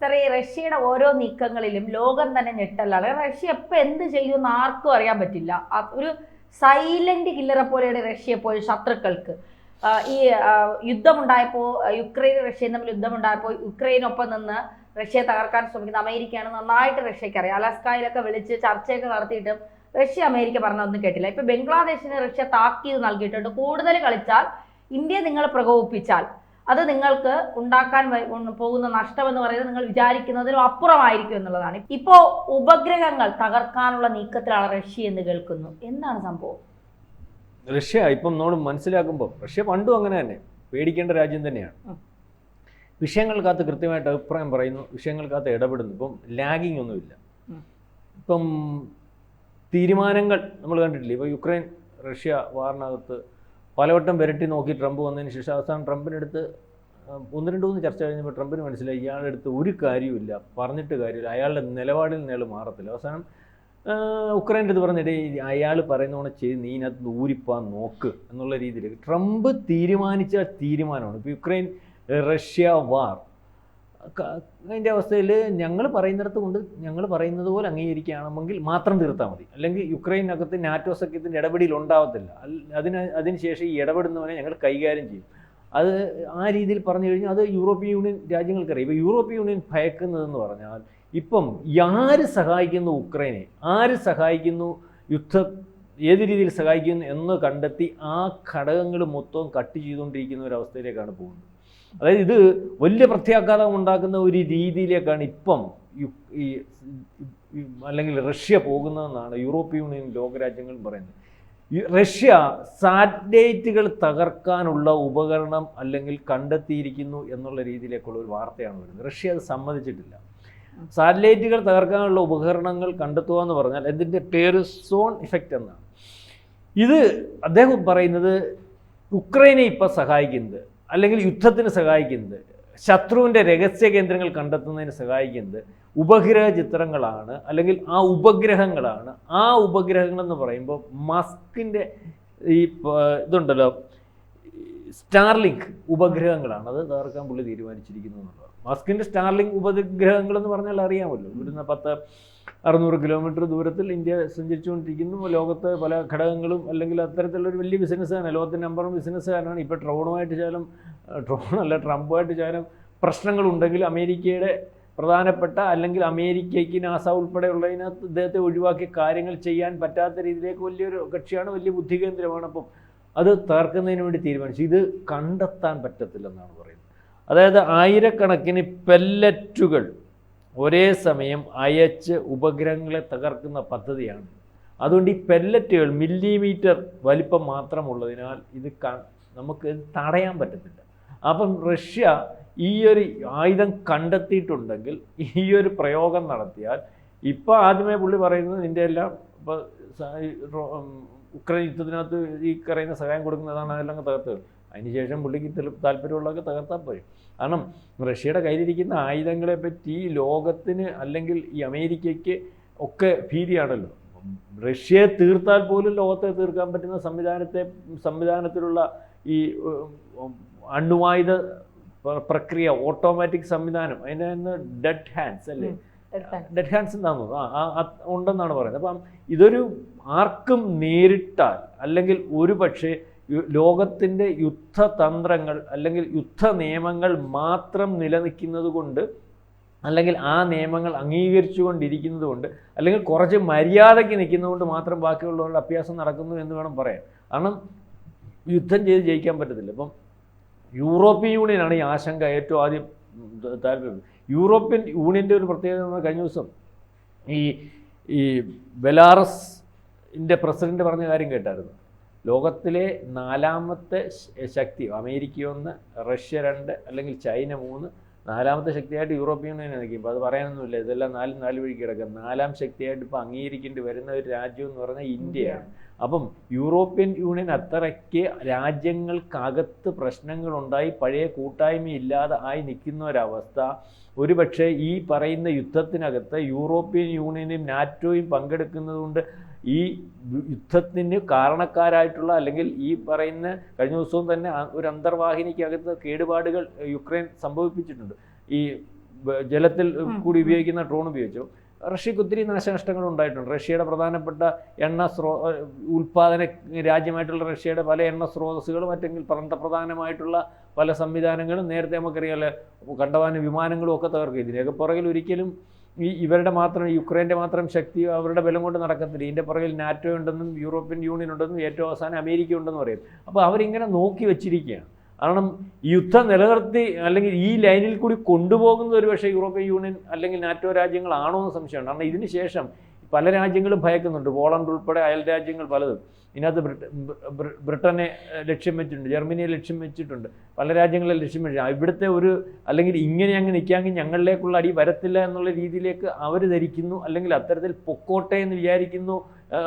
Sir, ഈ റഷ്യയുടെ ഓരോ നീക്കങ്ങളിലും ലോകം തന്നെ ഞെട്ടലാണ്. റഷ്യ എപ്പോൾ എന്ത് ചെയ്യുമെന്ന് ആർക്കും അറിയാൻ പറ്റില്ല. ഒരു സൈലന്റ് കില്ലറെ പോലെയാണ് റഷ്യ എപ്പോഴും ശത്രുക്കൾക്ക്. ഈ യുദ്ധമുണ്ടായപ്പോൾ യുക്രൈൻ റഷ്യയും തമ്മിൽ യുദ്ധമുണ്ടായപ്പോൾ യുക്രൈനൊപ്പം നിന്ന് റഷ്യയെ തകർക്കാൻ ശ്രമിക്കുന്ന അമേരിക്കയാണ് നന്നായിട്ട് റഷ്യക്ക് അറിയാം. അലാസ്കയിലൊക്കെ വിളിച്ച് ചർച്ചയൊക്കെ നടത്തിയിട്ടും റഷ്യ അമേരിക്ക പറഞ്ഞൊന്നും കേട്ടില്ല. ഇപ്പൊ ബംഗ്ലാദേശിന് റഷ്യ താക്കീത് നൽകിയിട്ടുണ്ട്. കൂടുതൽ കളിച്ചാൽ, ഇന്ത്യ നിങ്ങൾ പ്രകോപിപ്പിച്ചാൽ അത് നിങ്ങൾക്ക് ഉണ്ടാക്കാൻ പോകുന്ന നഷ്ടമെന്ന് പറയുന്നത് നിങ്ങൾ വിചാരിക്കുന്നതിനും അപ്പുറമായിരിക്കും എന്നുള്ളതാണ്. ഇപ്പോ ഉപഗ്രഹങ്ങൾ തകർക്കാനുള്ള നീക്കത്തിലാണ് റഷ്യ എന്ന് കേൾക്കുന്നു. എന്താണ് സംഭവം? റഷ്യ ഇപ്പം നമ്മൾ മനസ്സിലാക്കുമ്പോൾ റഷ്യ പണ്ടും അങ്ങനെ തന്നെ പേടിക്കേണ്ട രാജ്യം തന്നെയാണ്. വിഷയങ്ങൾക്കകത്ത് കൃത്യമായിട്ട് അഭിപ്രായം പറയുന്നു, വിഷയങ്ങൾക്കകത്ത് ഇടപെടുന്നു. ഇപ്പം ലാഗിങ് ഒന്നുമില്ല. ഇപ്പം തീരുമാനങ്ങൾ നമ്മൾ കണ്ടിട്ടില്ലേ? ഇപ്പോൾ യുക്രൈൻ റഷ്യ വാറിനകത്ത് പലവട്ടം വിരട്ടി നോക്കി ട്രംപ് വന്നതിന് ശേഷം അവസാനം ട്രംപിനടുത്ത് 1-2 ചർച്ച കഴിഞ്ഞപ്പോൾ ട്രംപിന് മനസ്സിലായി ഇയാളുടെ അടുത്ത് ഒരു കാര്യമില്ല, പറഞ്ഞിട്ട് കാര്യമില്ല, അയാളുടെ നിലപാടിൽ നിന്ന് അയാൾ മാറത്തില്ല. അവസാനം ഉക്രൈൻ്റെ അടുത്ത് പറഞ്ഞിട്ട് അയാൾ പറയുന്നവണ്ണം ചെയ്ത് നീ ഇതിനകത്ത് ഊരിപ്പാൻ നോക്ക് എന്നുള്ള രീതിയിൽ ട്രംപ് തീരുമാനിച്ച തീരുമാനമാണ്. ഇപ്പോൾ യുക്രൈൻ റഷ്യ വാർ അതിൻ്റെ അവസ്ഥയിൽ ഞങ്ങൾ പറയുന്നിടത്ത് കൊണ്ട് ഞങ്ങൾ പറയുന്നത് പോലെ അംഗീകരിക്കുകയാണെങ്കിൽ മാത്രം തീർത്താൽ മതി. അല്ലെങ്കിൽ യുക്രൈനകത്ത് നാറ്റോ സഖ്യത്തിൻ്റെ ഇടപെടൽ ഉണ്ടാവത്തില്ല. അതിനുശേഷം ഈ ഇടപെടുന്നവനെ ഞങ്ങൾ കൈകാര്യം ചെയ്യും. അത് ആ രീതിയിൽ പറഞ്ഞു കഴിഞ്ഞാൽ അത് യൂറോപ്യൻ യൂണിയൻ രാജ്യങ്ങൾക്കറിയാം. ഇപ്പോൾ യൂറോപ്യൻ യൂണിയൻ ഭയക്കുന്നതെന്ന് പറഞ്ഞാൽ ഇപ്പം ആര് സഹായിക്കുന്നു ഉക്രൈനെ, ആര് സഹായിക്കുന്നു, യുദ്ധം ഏത് രീതിയിൽ സഹായിക്കുന്നു എന്ന് കണ്ടെത്തി ആ ഘടകങ്ങൾ മൊത്തം കട്ട് ചെയ്തുകൊണ്ടിരിക്കുന്ന ഒരു അവസ്ഥയിലേക്കാണ് പോകുന്നത്. അതായത് ഇത് വലിയ പ്രത്യാഘാതം ഉണ്ടാക്കുന്ന ഒരു രീതിയിലേക്കാണ് ഇപ്പം അല്ലെങ്കിൽ റഷ്യ പോകുന്നതെന്നാണ് യൂറോപ്യൻ യൂണിയൻ ലോകരാജ്യങ്ങൾ പറയുന്നത്. റഷ്യ സാറ്റലൈറ്റുകൾ തകർക്കാനുള്ള ഉപകരണം അല്ലെങ്കിൽ കണ്ടെത്തിയിരിക്കുന്നു എന്നുള്ള രീതിയിലേക്കുള്ള ഒരു വാർത്തയാണ് വരുന്നത്. റഷ്യ അത് സമ്മതിച്ചിട്ടില്ല. സാറ്റലൈറ്റുകൾ തകർക്കാനുള്ള ഉപകരണങ്ങൾ കണ്ടെത്തുക എന്ന് പറഞ്ഞാൽ ഇതിൻ്റെ പേര് സോൺ ഇഫക്റ്റ് എന്നാണ്. ഇത് അദ്ദേഹം പറയുന്നത് ഉക്രൈനെ ഇപ്പം സഹായിക്കുന്നത് അല്ലെങ്കിൽ യുദ്ധത്തിന് സഹായിക്കുന്നത്, ശത്രുവിൻ്റെ രഹസ്യ കേന്ദ്രങ്ങൾ കണ്ടെത്തുന്നതിന് സഹായിക്കുന്നത് ഉപഗ്രഹ ചിത്രങ്ങളാണ് അല്ലെങ്കിൽ ആ ഉപഗ്രഹങ്ങളാണ്. ആ ഉപഗ്രഹങ്ങളെന്ന് പറയുമ്പോൾ മസ്കിൻ്റെ ഈ ഇതുണ്ടല്ലോ സ്റ്റാർലിങ്ക് ഉപഗ്രഹങ്ങളാണ് അത് തകർക്കാൻ പുള്ളി തീരുമാനിച്ചിരിക്കുന്നു എന്നുള്ളത്. മസ്കിൻ്റെ സ്റ്റാർലിങ്ക് ഉപഗ്രഹങ്ങളെന്ന് പറഞ്ഞാൽ അറിയാമല്ലോ, ഇവിടുന്ന് 600 കിലോമീറ്റർ ദൂരത്തിൽ ഇന്ത്യ സഞ്ചരിച്ചുകൊണ്ടിരിക്കുന്നു. ലോകത്ത് പല ഘടകങ്ങളും അല്ലെങ്കിൽ അത്തരത്തിലുള്ളൊരു വലിയ ബിസിനസ്സുകാരനാണ്, ലോകത്തിൻ്റെ നമ്പർ ബിസിനസ്സുകാരനാണ്. ഇപ്പോൾ ട്രോണല്ല ട്രംപുമായിട്ട് ചാലും പ്രശ്നങ്ങളുണ്ടെങ്കിൽ അമേരിക്കയുടെ പ്രധാനപ്പെട്ട അല്ലെങ്കിൽ അമേരിക്കയ്ക്ക് നാസ ഉൾപ്പെടെയുള്ളതിനകത്ത് ഇദ്ദേഹത്തെ ഒഴിവാക്കി കാര്യങ്ങൾ ചെയ്യാൻ പറ്റാത്ത രീതിയിലേക്ക് വലിയൊരു കക്ഷിയാണ്, വലിയ ബുദ്ധികേന്ദ്രമാണ്. അപ്പം അത് തകർക്കുന്നതിന് വേണ്ടി തീരുമാനിച്ചു. ഇത് കണ്ടെത്താൻ പറ്റത്തില്ലെന്നാണ് പറയുന്നത്. അതായത് ആയിരക്കണക്കിന് പെല്ലറ്റുകൾ ഒരേ സമയം അയച്ച് ഉപഗ്രഹങ്ങളെ തകർക്കുന്ന പദ്ധതിയാണ്. അതുകൊണ്ട് ഈ പെല്ലറ്റുകൾ മില്ലിമീറ്റർ വലിപ്പം മാത്രമുള്ളതിനാൽ ഇത് നമുക്ക് തടയാൻ പറ്റത്തില്ല. അപ്പം റഷ്യ ഈ ഒരു ആയുധം കണ്ടെത്തിയിട്ടുണ്ടെങ്കിൽ ഈ ഒരു പ്രയോഗം നടത്തിയാൽ, ഇപ്പോൾ ആദ്യമേ പുള്ളി പറയുന്നത് ഇതിൻ്റെ എല്ലാം ഇപ്പോൾ ഉക്രൈൻ യുദ്ധത്തിനകത്ത് ഈ പറയുന്ന സഹായം കൊടുക്കുന്നതാണ്, അതെല്ലാം തകർത്തുകൾ. അതിനുശേഷം പുള്ളിക്ക് താല്പര്യമുള്ളതൊക്കെ തകർത്താൽ പോയി. കാരണം റഷ്യയുടെ കയ്യിലിരിക്കുന്ന ആയുധങ്ങളെ പറ്റി ലോകത്തിന് അല്ലെങ്കിൽ ഈ അമേരിക്കയ്ക്ക് ഒക്കെ ഭീതിയാണല്ലോ. റഷ്യയെ തീർത്താൽ പോലും ലോകത്തെ തീർക്കാൻ പറ്റുന്ന സംവിധാനത്തിലുള്ള ഈ അണ്വായുധ പ്രക്രിയ, ഓട്ടോമാറ്റിക് സംവിധാനം, അതിന് ഡെഡ് ഹാൻഡ്സ് അല്ലേ, ഡെഡ് ഹാൻഡ്സ് എന്താണെന്ന് ഉണ്ടെന്നാണ് പറയുന്നത്. അപ്പം ഇതൊരു ആർക്കും നേരിട്ടാൽ അല്ലെങ്കിൽ ഒരു പക്ഷേ ലോകത്തിൻ്റെ യുദ്ധതന്ത്രങ്ങൾ അല്ലെങ്കിൽ യുദ്ധ നിയമങ്ങൾ മാത്രം നിലനിൽക്കുന്നത് കൊണ്ട് അല്ലെങ്കിൽ ആ നിയമങ്ങൾ അംഗീകരിച്ചു കൊണ്ടിരിക്കുന്നത് കൊണ്ട് അല്ലെങ്കിൽ കുറച്ച് മര്യാദയ്ക്ക് നിൽക്കുന്നതുകൊണ്ട് മാത്രം ബാക്കിയുള്ളവരുടെ അഭ്യാസം നടക്കുന്നു എന്ന് വേണം പറയാൻ. കാരണം യുദ്ധം ചെയ്ത് ജയിക്കാൻ പറ്റത്തില്ല. ഇപ്പം യൂറോപ്യൻ യൂണിയനാണ് ഈ ആശങ്ക ഏറ്റവും ആദ്യം താല്പര്യം. യൂറോപ്യൻ യൂണിയൻ്റെ ഒരു പ്രത്യേകത കഴിഞ്ഞ ദിവസം ഈ ബെലാറസിൻ്റെ പ്രസിഡന്റ് പറഞ്ഞ കാര്യം കേട്ടായിരുന്നു. ലോകത്തിലെ 4ാമത്തെ ശക്തി അമേരിക്ക 1, റഷ്യ 2 അല്ലെങ്കിൽ ചൈന 3, 4ാമത്തെ ശക്തിയായിട്ട് യൂറോപ്യൻ യൂണിയൻ നിൽക്കും. ഇപ്പോൾ അത് പറയാനൊന്നുമില്ല, ഇതെല്ലാം 4 വഴിക്ക് കിടക്കുക. 4ാം ശക്തിയായിട്ട് ഇപ്പോൾ അംഗീകരിക്കേണ്ടി വരുന്ന ഒരു രാജ്യം എന്ന് പറഞ്ഞാൽ ഇന്ത്യയാണ്. അപ്പം യൂറോപ്യൻ യൂണിയൻ അത്രയ്ക്ക് രാജ്യങ്ങൾക്കകത്ത് പ്രശ്നങ്ങളുണ്ടായി പഴയ കൂട്ടായ്മയില്ലാതെ ആയി നിൽക്കുന്ന ഒരവസ്ഥ ഒരുപക്ഷെ ഈ പറയുന്ന യുദ്ധത്തിനകത്ത് യൂറോപ്യൻ യൂണിയനും നാറ്റോയും പങ്കെടുക്കുന്നതുകൊണ്ട് ഈ യുദ്ധത്തിന് കാരണക്കാരായിട്ടുള്ള അല്ലെങ്കിൽ ഈ പറയുന്ന കഴിഞ്ഞ ദിവസവും തന്നെ ഒരു അന്തർവാഹിനിക്കകത്ത് കേടുപാടുകൾ യുക്രൈൻ സംഭവിപ്പിച്ചിട്ടുണ്ട്. ഈ ജലത്തിൽ കൂടി ഉപയോഗിക്കുന്ന ഡ്രോൺ ഉപയോഗിച്ചു. റഷ്യക്ക് ഒത്തിരി നാശനഷ്ടങ്ങൾ ഉണ്ടായിട്ടുണ്ട്. റഷ്യയുടെ പ്രധാനപ്പെട്ട ഉൽപാദന രാജ്യമായിട്ടുള്ള റഷ്യയുടെ പല എണ്ണ സ്രോതസ്സുകളും മറ്റെങ്കിൽ പ്രധാനമായിട്ടുള്ള പല സംവിധാനങ്ങളും നേരത്തെ നമുക്കറിയാമല്ലോ, കണ്ടമാനം വിമാനങ്ങളും ഒക്കെ തകർക്കും. ഇതിനൊക്കെ പുറകിൽ ഒരിക്കലും ഇവരുടെ മാത്രം യുക്രൈൻ്റെ മാത്രം ശക്തിയോ അവരുടെ ബലം കൊണ്ട് നടക്കത്തില്ല. ഇതിൻ്റെ പുറകിൽ നാറ്റോ ഉണ്ടെന്നും യൂറോപ്യൻ യൂണിയൻ ഉണ്ടെന്നും ഏറ്റവും അവസാനം അമേരിക്ക ഉണ്ടെന്ന് പറയും. അപ്പോൾ അവരിങ്ങനെ നോക്കി വെച്ചിരിക്കുകയാണ്. കാരണം യുദ്ധം നിലനിർത്തി അല്ലെങ്കിൽ ഈ ലൈനിൽ കൂടി കൊണ്ടുപോകുന്നത് ഒരു പക്ഷേ യൂറോപ്യൻ യൂണിയൻ അല്ലെങ്കിൽ നാറ്റോ രാജ്യങ്ങളാണോ എന്ന് സംശയമുണ്ട്. കാരണം ഇതിന് ശേഷം പല രാജ്യങ്ങളും ഭയക്കുന്നുണ്ട്, പോളണ്ട് ഉൾപ്പെടെ അയൽ രാജ്യങ്ങൾ പലതും. ഇതിനകത്ത് ബ്രിട്ടനെ ലക്ഷ്യം വെച്ചിട്ടുണ്ട്, ജർമ്മനിയെ ലക്ഷ്യം വെച്ചിട്ടുണ്ട്, പല രാജ്യങ്ങളെ ലക്ഷ്യം വെച്ചിട്ടുണ്ട്. ഇവിടുത്തെ ഒരു അല്ലെങ്കിൽ ഇങ്ങനെ അങ്ങ് നിൽക്കാമെങ്കിൽ ഞങ്ങളിലേക്കുള്ള അടി വരത്തില്ല എന്നുള്ള രീതിയിലേക്ക് അവർ ധരിക്കുന്നു, അല്ലെങ്കിൽ അത്തരത്തിൽ പൊക്കോട്ടെ എന്ന് വിചാരിക്കുന്നു.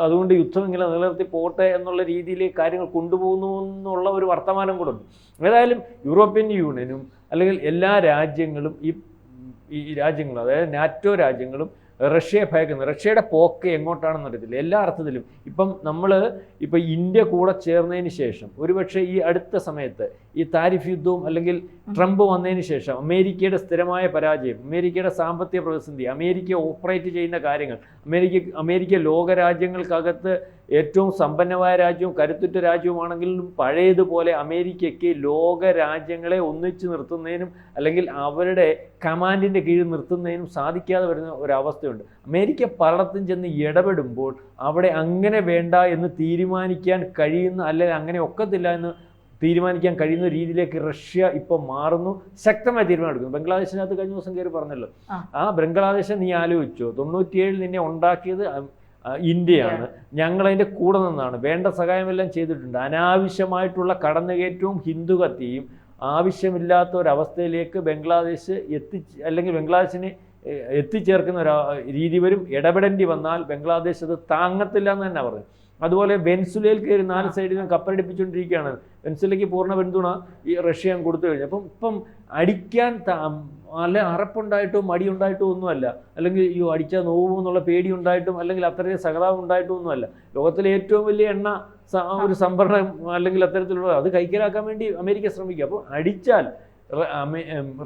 അതുകൊണ്ട് യുദ്ധം ഇങ്ങനെ നിലനിർത്തി പോട്ടെ എന്നുള്ള രീതിയിലേക്ക് കാര്യങ്ങൾ കൊണ്ടുപോകുന്നു എന്നുള്ള ഒരു വർത്തമാനം കൂടെ ഉണ്ട്. ഏതായാലും യൂറോപ്യൻ യൂണിയനും അല്ലെങ്കിൽ എല്ലാ രാജ്യങ്ങളും ഈ രാജ്യങ്ങളും, അതായത് നാറ്റോ രാജ്യങ്ങളും റഷ്യയെ ഭയക്കുന്നു. റഷ്യയുടെ പോക്ക് എങ്ങോട്ടാണെന്ന് അറിയത്തില്ല എല്ലാ അർത്ഥത്തിലും. ഇപ്പം ഇന്ത്യ കൂടെ ചേർന്നതിന് ശേഷം ഒരുപക്ഷെ ഈ അടുത്ത സമയത്ത് ഈ താരിഫ് യുദ്ധവും അല്ലെങ്കിൽ ട്രംപ് വന്നതിന് ശേഷം അമേരിക്കയുടെ സ്ഥിരമായ പരാജയം, അമേരിക്കയുടെ സാമ്പത്തിക പ്രതിസന്ധി, അമേരിക്ക ഓപ്പറേറ്റ് ചെയ്യുന്ന കാര്യങ്ങൾ, അമേരിക്ക ലോകരാജ്യങ്ങൾക്കകത്ത് ഏറ്റവും സമ്പന്നമായ രാജ്യവും കരുത്തുറ്റ രാജ്യവുമാണെങ്കിലും പഴയതുപോലെ അമേരിക്കയ്ക്ക് ലോകരാജ്യങ്ങളെ ഒന്നിച്ചു നിർത്തുന്നതിനും അല്ലെങ്കിൽ അവരുടെ കമാൻഡിൻ്റെ കീഴിൽ നിർത്തുന്നതിനും സാധിക്കാതെ വരുന്ന ഒരവസ്ഥയുണ്ട്. അമേരിക്ക പലയിടത്തും ചെന്ന് ഇടപെടുമ്പോൾ അവിടെ അങ്ങനെ വേണ്ട എന്ന് തീരുമാനിക്കാൻ കഴിയുന്ന, അല്ലെങ്കിൽ അങ്ങനെ ഒക്കത്തില്ല എന്ന് തീരുമാനിക്കാൻ കഴിയുന്ന രീതിയിലേക്ക് റഷ്യ ഇപ്പോൾ മാറുന്നു, ശക്തമായ തീരുമാനം എടുക്കുന്നു. ബംഗ്ലാദേശിനകത്ത് കഴിഞ്ഞ ദിവസം കയറി പറഞ്ഞല്ലോ, ആ ബംഗ്ലാദേശ് നീ ആലോചിച്ചോ, 97 നിന്നെ ഉണ്ടാക്കിയത് ഇന്ത്യയാണ്, ഞങ്ങളതിൻ്റെ കൂടെ നിന്നാണ്, വേണ്ട സഹായമെല്ലാം ചെയ്തിട്ടുണ്ട്. അനാവശ്യമായിട്ടുള്ള കടന്നുകയറ്റവും ഹിന്ദുഹത്യയും ആവശ്യമില്ലാത്ത ഒരവസ്ഥയിലേക്ക് ബംഗ്ലാദേശ് അല്ലെങ്കിൽ ബംഗ്ലാദേശിനെ എത്തിച്ചേർക്കുന്ന ഒരു രീതി വരും. ഇടപെടേണ്ടി വന്നാൽ ബംഗ്ലാദേശ് അത് താങ്ങത്തില്ല എന്ന് തന്നെ പറഞ്ഞു. അതുപോലെ വെൻസുലയിൽ കയറി 4 സൈഡിൽ നിന്ന് കപ്പലടിപ്പിച്ചുകൊണ്ടിരിക്കുകയാണ്. വെൻസുലയ്ക്ക് പൂർണ്ണ പിന്തുണ ഈ റഷ്യ കൊടുത്തു കഴിഞ്ഞു. ഇപ്പം അടിക്കാൻ നല്ല അറപ്പുണ്ടായിട്ടോ മടിയുണ്ടായിട്ടോ ഒന്നുമല്ല, അല്ലെങ്കിൽ അടിച്ചാൽ നോവുമോ എന്നുള്ള പേടി ഉണ്ടായിട്ടും അല്ലെങ്കിൽ അത്രയും സഹതാപം ഉണ്ടായിട്ടും ഒന്നുമല്ല. ലോകത്തിലെ ഏറ്റവും വലിയ എണ്ണ ഒരു സംഭരണം അല്ലെങ്കിൽ അത്തരത്തിലുള്ള അത് കൈക്കലാക്കാൻ വേണ്ടി അമേരിക്ക ശ്രമിക്കുക. അപ്പോൾ അടിച്ചാൽ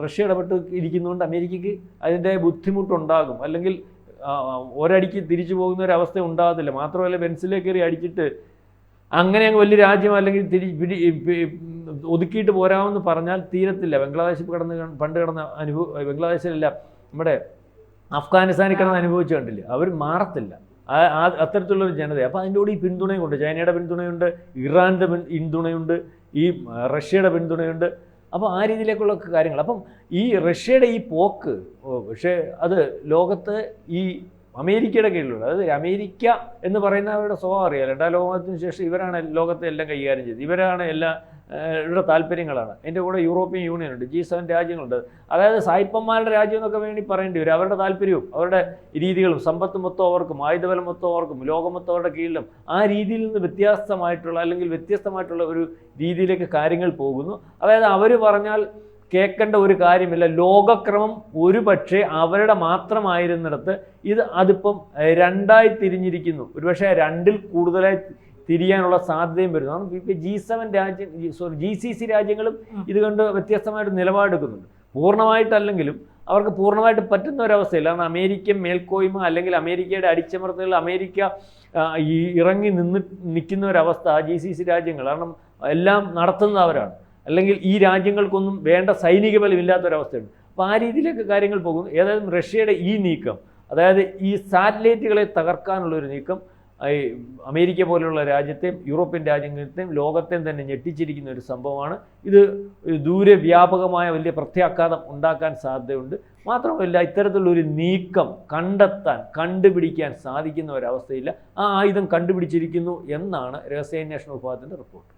റഷ്യ ഇടപെട്ട് ഇരിക്കുന്നതുകൊണ്ട് അമേരിക്കയ്ക്ക് അതിൻ്റെ ബുദ്ധിമുട്ടുണ്ടാകും, അല്ലെങ്കിൽ ഒരടിക്ക് തിരിച്ചു പോകുന്ന ഒരവസ്ഥ ഉണ്ടാകത്തില്ല. മാത്രമല്ല വെൻസിലേക്ക് കയറി അടിച്ചിട്ട് അങ്ങനെ അങ്ങ് വലിയ രാജ്യം അല്ലെങ്കിൽ ഒതുക്കിയിട്ട് പോരാമെന്ന് പറഞ്ഞാൽ തീരത്തില്ല. ബംഗ്ലാദേശിൽ പണ്ട് കിടന്ന ബംഗ്ലാദേശിലല്ല, നമ്മുടെ അഫ്ഗാനിസ്ഥാനിൽ കിടന്ന് അനുഭവിച്ചു കണ്ടില്ല, അവർ മാറത്തില്ല അത്തരത്തിലുള്ളൊരു ജനത. അപ്പോൾ അതിൻ്റെ കൂടെ ഈ പിന്തുണയുണ്ട്, ചൈനയുടെ പിന്തുണയുണ്ട്, ഇറാൻ്റെ പിന്തുണയുണ്ട്, ഈ റഷ്യയുടെ പിന്തുണയുണ്ട്. അപ്പോൾ ആ രീതിയിലേക്കുള്ള കാര്യങ്ങൾ. അപ്പം ഈ റഷ്യയുടെ ഈ പോക്ക് പക്ഷേ അത് ലോകത്ത് ഈ അമേരിക്കയുടെ കീഴിലുണ്ട്. അതായത് അമേരിക്ക എന്ന് പറയുന്നവരുടെ സ്വഭാവം അറിയാം. 2ാം ലോകത്തിന് ശേഷം ഇവരാണ് ലോകത്തെ എല്ലാം കൈകാര്യം ചെയ്തത്, ഇവരാണ് ഇവരുടെ താല്പര്യങ്ങളാണ്. എൻ്റെ കൂടെ യൂറോപ്യൻ യൂണിയൻ ഉണ്ട്, G7 രാജ്യങ്ങളുണ്ട്. അതായത് സായിപ്പന്മാരുടെ രാജ്യം എന്നൊക്കെ വേണ്ടി പറയേണ്ടി വരും. അവരുടെ താല്പര്യവും അവരുടെ രീതികളും സമ്പത്ത് മൊത്തം അവർക്കും ആയുധബലം മൊത്തം അവർക്കും ലോകം മൊത്തം അവരുടെ കീഴിലും ആ രീതിയിൽ നിന്ന് വ്യത്യസ്തമായിട്ടുള്ള ഒരു രീതിയിലേക്ക് കാര്യങ്ങൾ പോകുന്നു. അതായത് അവർ പറഞ്ഞാൽ കേൾക്കേണ്ട ഒരു കാര്യമില്ല. ലോകക്രമം ഒരു പക്ഷേ അവരുടെ മാത്രമായിരുന്നിടത്ത് അതിപ്പം 2ആയി തിരിഞ്ഞിരിക്കുന്നു. ഒരുപക്ഷെ 2ൽ കൂടുതലായി തിരിയാനുള്ള സാധ്യതയും വരുന്നു. ഇപ്പോൾ G7 GCC രാജ്യങ്ങളും ഇത് കണ്ട് വ്യത്യസ്തമായിട്ട് നിലപാടെടുക്കുന്നുണ്ട്. പൂർണ്ണമായിട്ടല്ലെങ്കിലും അവർക്ക് പൂർണ്ണമായിട്ട് പറ്റുന്ന ഒരവസ്ഥയില്ല. കാരണം അമേരിക്കൻ മേൽക്കോയ്മ അല്ലെങ്കിൽ അമേരിക്കയുടെ അടിച്ചമർത്തൽ, അമേരിക്ക ഇറങ്ങി നിൽക്കുന്ന ഒരവസ്ഥ GCC രാജ്യങ്ങൾ, കാരണം എല്ലാം നടത്തുന്നത് അവരാണ്. അല്ലെങ്കിൽ ഈ രാജ്യങ്ങൾക്കൊന്നും വേണ്ട സൈനിക ബലമില്ലാത്തൊരവസ്ഥയുണ്ട്. അപ്പോൾ ആ രീതിയിലേക്ക് കാര്യങ്ങൾ പോകുന്നു. ഏതായാലും റഷ്യയുടെ ഈ നീക്കം, അതായത് ഈ സാറ്റലൈറ്റുകളെ തകർക്കാനുള്ളൊരു നീക്കം അമേരിക്ക പോലെയുള്ള രാജ്യത്തെയും യൂറോപ്യൻ രാജ്യങ്ങളെയും ലോകത്തെയും തന്നെ ഞെട്ടിച്ചിരിക്കുന്ന ഒരു സംഭവമാണ്. ഇത് ദൂരവ്യാപകമായ വലിയ പ്രത്യാഘാതം ഉണ്ടാക്കാൻ സാധ്യതയുണ്ട്. മാത്രമല്ല ഇത്തരത്തിലുള്ളൊരു നീക്കം കണ്ടുപിടിക്കാൻ സാധിക്കുന്ന ഒരവസ്ഥയില്ല. ആ ആയുധം കണ്ടുപിടിച്ചിരിക്കുന്നു എന്നാണ് രഹസ്യാന്വേഷണ വിഭാഗത്തിൻ്റെ റിപ്പോർട്ട്.